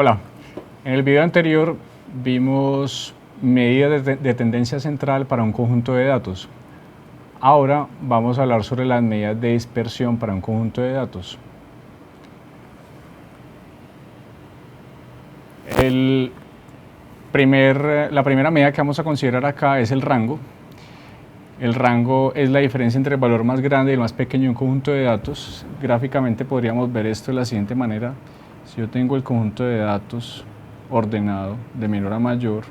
Hola, en el video anterior vimos medidas de tendencia central para un conjunto de datos. Ahora vamos a hablar sobre las medidas de dispersión para un conjunto de datos. La primera medida que vamos a considerar acá es el rango. El rango es la diferencia entre el valor más grande y el más pequeño de un conjunto de datos. Gráficamente podríamos ver esto de la siguiente manera. Si yo tengo el conjunto de datos ordenado de menor a mayor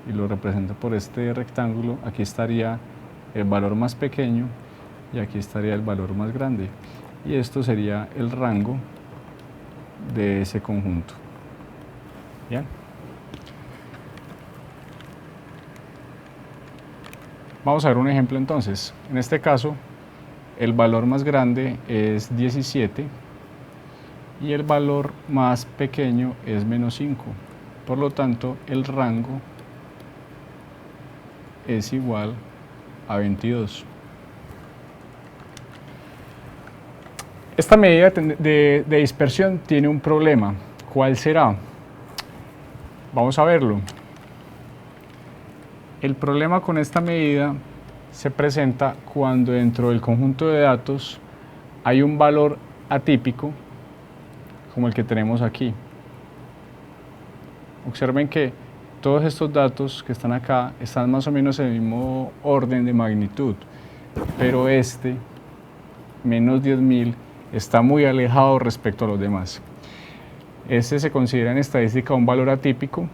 y lo represento por este rectángulo, aquí estaría el valor más pequeño y aquí estaría el valor más grande. Y esto sería el rango de ese conjunto. ¿Bien? Vamos a ver un ejemplo entonces. En este caso, el valor más grande es 17 y el valor más pequeño es menos 5. Por lo tanto, el rango es igual a 22. Esta medida de dispersión tiene un problema. ¿Cuál será? Vamos a verlo. El problema con esta medida se presenta cuando dentro del conjunto de datos hay un valor atípico como el que tenemos aquí. Observen que todos estos datos que están acá están más o menos en el mismo orden de magnitud, pero este, menos 10.000, está muy alejado respecto a los demás. Este se considera en estadística un valor atípico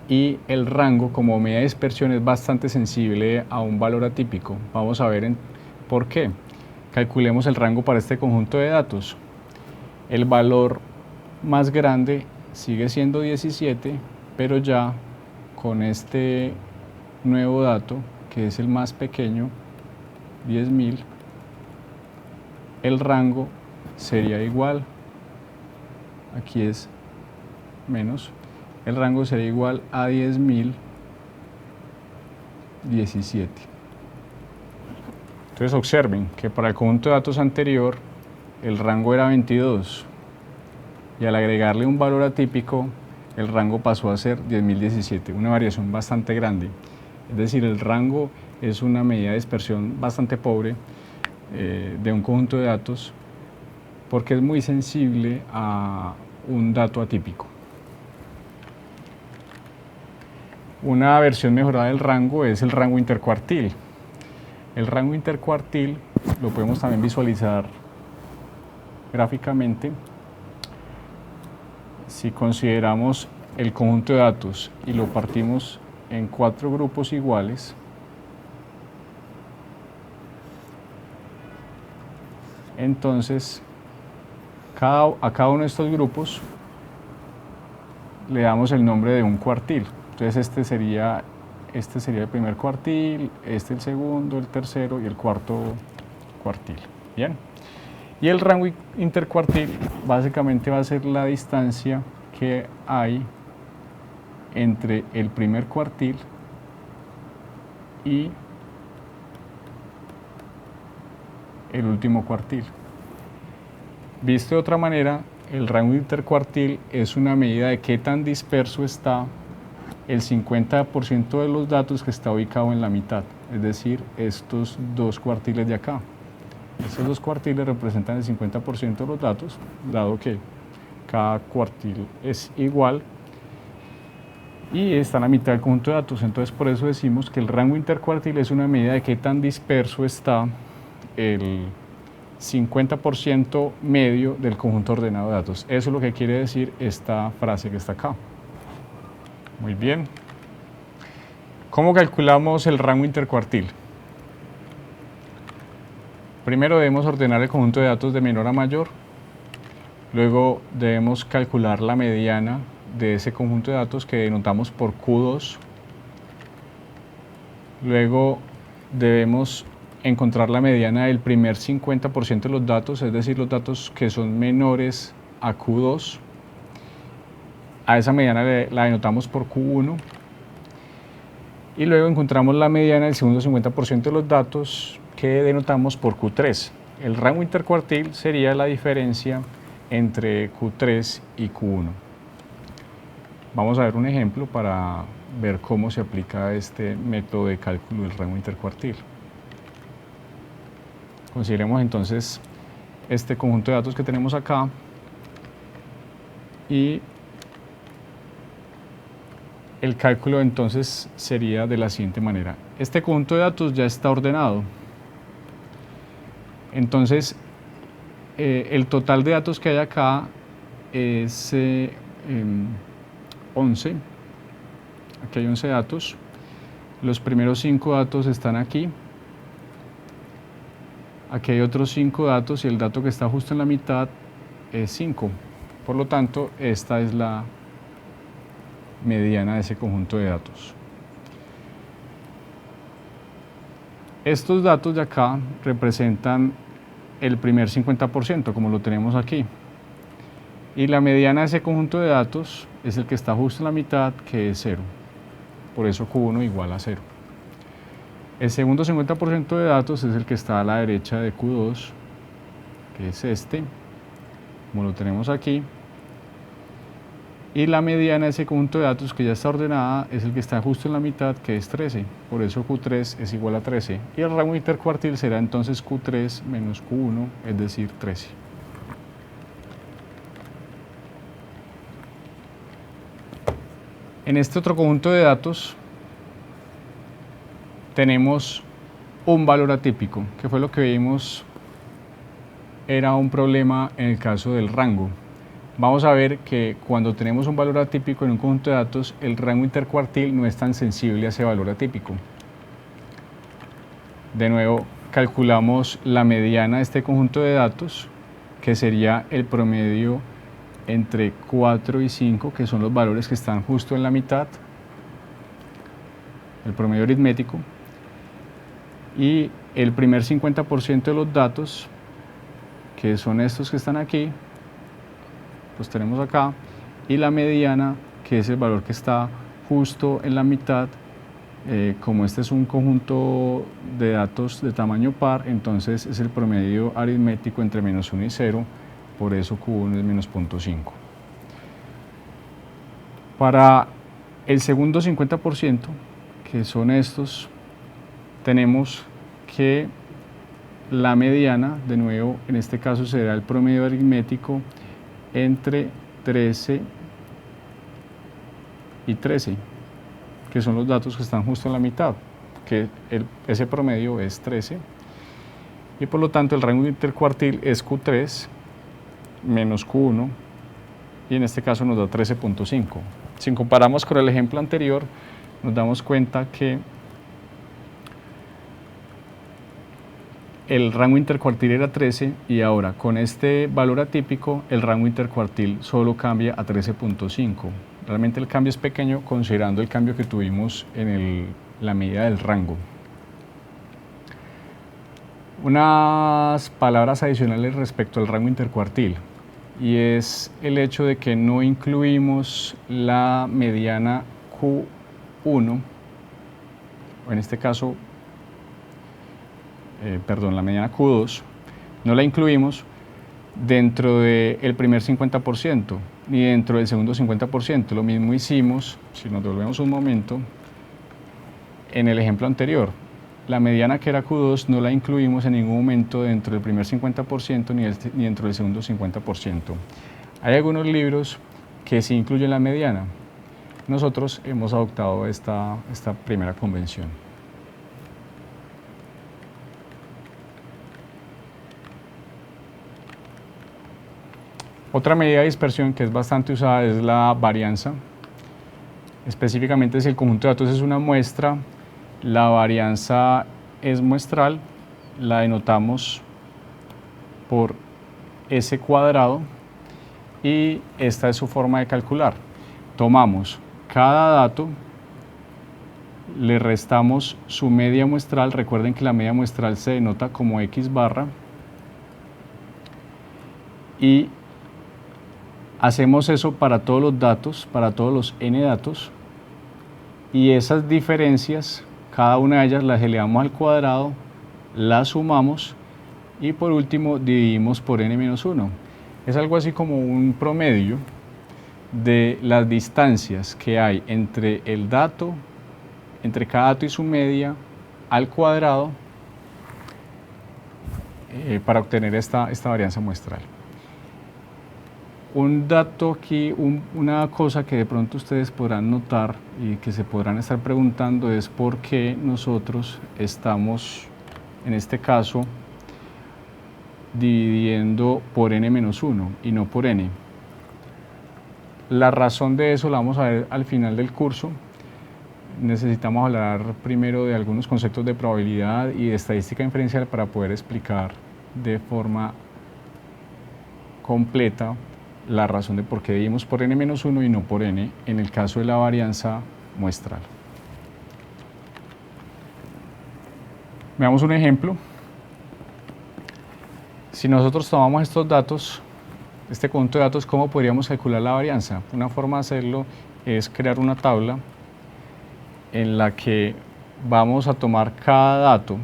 y el rango como medida de dispersión es bastante sensible a un valor atípico. Vamos a ver por qué. Calculemos el rango para este conjunto de datos. El valor más grande sigue siendo 17, pero ya con este nuevo dato, que es el más pequeño, 10.000, el rango sería igual, aquí es menos, el rango sería igual a 10.017. Entonces observen que para el conjunto de datos anterior el rango era 22 y al agregarle un valor atípico el rango pasó a ser 10.017, una variación bastante grande. Es decir, el rango es una medida de dispersión bastante pobre de un conjunto de datos porque es muy sensible a un dato atípico. Una versión mejorada del rango es el rango intercuartil. El rango intercuartil lo podemos también visualizar gráficamente. Si consideramos el conjunto de datos y lo partimos en 4 grupos iguales, entonces a cada uno de estos grupos le damos el nombre de un cuartil. Entonces este sería el primer cuartil, este el segundo, el tercero y el cuarto cuartil. Bien. Y el rango intercuartil básicamente va a ser la distancia que hay entre el primer cuartil y el último cuartil. Visto de otra manera, el rango intercuartil es una medida de qué tan disperso está el 50% de los datos que está ubicado en la mitad, es decir, estos dos cuartiles de acá. Estos dos cuartiles representan el 50% de los datos, dado que cada cuartil es igual y está en la mitad del conjunto de datos. Entonces, por eso decimos que el rango intercuartil es una medida de qué tan disperso está el 50% medio del conjunto ordenado de datos. Eso es lo que quiere decir esta frase que está acá. Muy bien. ¿Cómo calculamos el rango intercuartil? Primero debemos ordenar el conjunto de datos de menor a mayor. Luego debemos calcular la mediana de ese conjunto de datos que denotamos por Q2. Luego debemos encontrar la mediana del primer 50% de los datos, es decir, los datos que son menores a Q2. A esa mediana la denotamos por Q1. Y luego encontramos la mediana del segundo 50% de los datos que denotamos por Q3. El rango intercuartil sería la diferencia entre Q3 y Q1. Vamos a ver un ejemplo para ver cómo se aplica este método de cálculo del rango intercuartil. Consideremos entonces este conjunto de datos que tenemos acá y el cálculo entonces sería de la siguiente manera. Este conjunto de datos ya está ordenado. Entonces, el total de datos que hay acá es 11. Aquí hay 11 datos. Los primeros 5 datos están aquí. Aquí hay otros 5 datos y el dato que está justo en la mitad es 5. Por lo tanto, esta es la mediana de ese conjunto de datos. Estos datos de acá representan el primer 50%, como lo tenemos aquí. Y la mediana de ese conjunto de datos es el que está justo en la mitad, que es 0. Por eso Q1 igual a 0. El segundo 50% de datos es el que está a la derecha de Q2, que es este, como lo tenemos aquí. Y la mediana de ese conjunto de datos que ya está ordenada es el que está justo en la mitad, que es 13. Por eso Q3 es igual a 13. Y el rango intercuartil será entonces Q3 menos Q1, es decir, 13. En este otro conjunto de datos tenemos un valor atípico, que fue lo que vimos era un problema en el caso del rango. Vamos a ver que cuando tenemos un valor atípico en un conjunto de datos, el rango intercuartil no es tan sensible a ese valor atípico. De nuevo, calculamos la mediana de este conjunto de datos, que sería el promedio entre 4 y 5, que son los valores que están justo en la mitad, el promedio aritmético, y el primer 50% de los datos, que son estos que están aquí, los tenemos acá, y la mediana, que es el valor que está justo en la mitad. Como este es un conjunto de datos de tamaño par, entonces es el promedio aritmético entre menos 1 y 0, por eso Q1 es menos 0.5. Para el segundo 50%, que son estos, tenemos que la mediana, de nuevo, en este caso será el promedio aritmético entre 13 y 13, que son los datos que están justo en la mitad, que ese promedio es 13, y por lo tanto el rango intercuartil es Q3 menos Q1, y en este caso nos da 13.5. Si comparamos con el ejemplo anterior, nos damos cuenta que el rango intercuartil era 13 y ahora con este valor atípico el rango intercuartil solo cambia a 13.5. Realmente el cambio es pequeño considerando el cambio que tuvimos en la medida del rango. Unas palabras adicionales respecto al rango intercuartil, y es el hecho de que no incluimos la mediana Q1, o en este caso la mediana Q2, no la incluimos dentro del primer 50%, ni dentro del segundo 50%. Lo mismo hicimos, si nos devolvemos un momento, en el ejemplo anterior. La mediana que era Q2 no la incluimos en ningún momento dentro del primer 50% ni dentro del segundo 50%. Hay algunos libros que sí incluyen la mediana. Nosotros hemos adoptado esta primera convención. Otra medida de dispersión que es bastante usada es la varianza. Específicamente, si el conjunto de datos es una muestra, la varianza es muestral, la denotamos por S cuadrado y esta es su forma de calcular. Tomamos cada dato, le restamos su media muestral, recuerden que la media muestral se denota como X barra, y hacemos eso para todos los datos, para todos los n datos, y esas diferencias, cada una de ellas las elevamos al cuadrado, las sumamos y por último dividimos por n-1. Es algo así como un promedio de las distancias que hay entre el dato, entre cada dato y su media al cuadrado para obtener esta varianza muestral. Un dato aquí, una cosa que de pronto ustedes podrán notar y que se podrán estar preguntando es por qué nosotros estamos, en este caso, dividiendo por n-1 y no por n. La razón de eso la vamos a ver al final del curso. Necesitamos hablar primero de algunos conceptos de probabilidad y de estadística inferencial para poder explicar de forma completa la razón de por qué dividimos por n-1 y no por n en el caso de la varianza muestral. Veamos un ejemplo. Si nosotros tomamos estos datos, este conjunto de datos, ¿cómo podríamos calcular la varianza? Una forma de hacerlo es crear una tabla en la que vamos a tomar cada dato.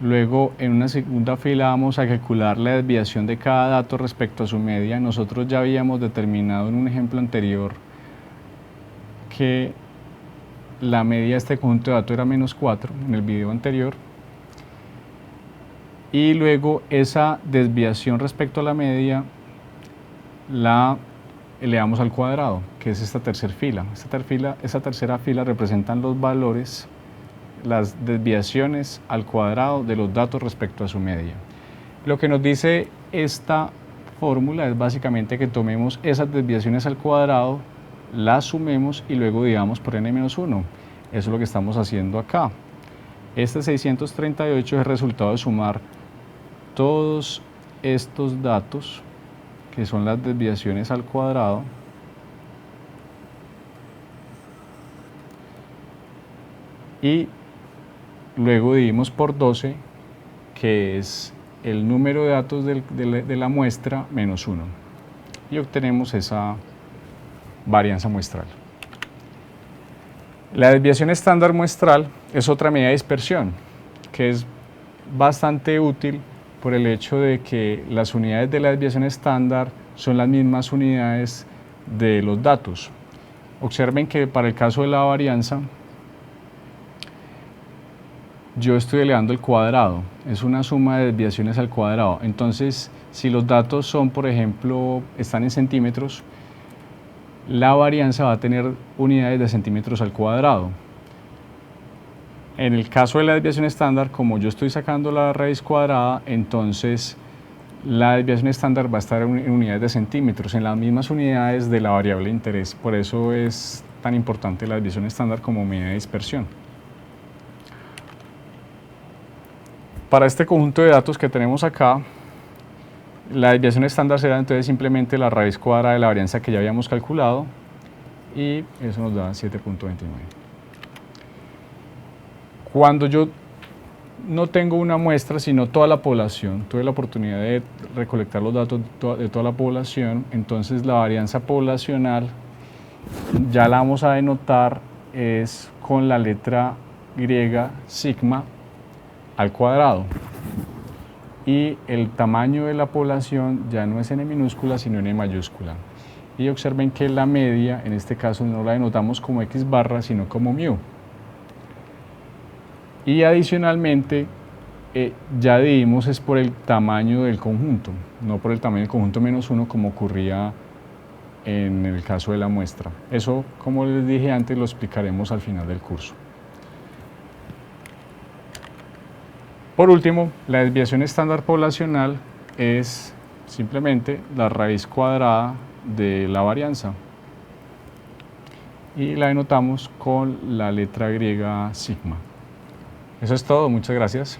Luego, en una segunda fila vamos a calcular la desviación de cada dato respecto a su media. Nosotros ya habíamos determinado en un ejemplo anterior que la media de este conjunto de datos era -4 en el video anterior. Y luego esa desviación respecto a la media la elevamos al cuadrado, que es esta tercera fila. Esta tercera fila representan los valores, las desviaciones al cuadrado de los datos respecto a su media. Lo que nos dice esta fórmula es básicamente que tomemos esas desviaciones al cuadrado, las sumemos y luego dividamos por n-1. Eso es lo que estamos haciendo acá. Este 638 es el resultado de sumar todos estos datos, que son las desviaciones al cuadrado, y luego dividimos por 12, que es el número de datos de la muestra menos 1, y obtenemos esa varianza muestral. La desviación estándar muestral es otra medida de dispersión, que es bastante útil por el hecho de que las unidades de la desviación estándar son las mismas unidades de los datos. Observen que para el caso de la varianza, yo estoy elevando el cuadrado, es una suma de desviaciones al cuadrado. Entonces, si los datos son, por ejemplo, están en centímetros, la varianza va a tener unidades de centímetros al cuadrado. En el caso de la desviación estándar, como yo estoy sacando la raíz cuadrada, entonces la desviación estándar va a estar en unidades de centímetros, en las mismas unidades de la variable de interés. Por eso es tan importante la desviación estándar como medida de dispersión. Para este conjunto de datos que tenemos acá, la desviación estándar será entonces simplemente la raíz cuadrada de la varianza que ya habíamos calculado, y eso nos da 7.29. Cuando yo no tengo una muestra, sino toda la población, tuve la oportunidad de recolectar los datos de toda la población, entonces la varianza poblacional ya la vamos a denotar es con la letra griega sigma al cuadrado. Y el tamaño de la población ya no es n minúscula, sino n mayúscula. Y observen que la media, en este caso, no la denotamos como x barra, sino como mu. Y adicionalmente, ya dividimos es por el tamaño del conjunto, no por el tamaño del conjunto menos 1 como ocurría en el caso de la muestra. Eso, como les dije antes, lo explicaremos al final del curso. Por último, la desviación estándar poblacional es simplemente la raíz cuadrada de la varianza y la denotamos con la letra griega sigma. Eso es todo, muchas gracias.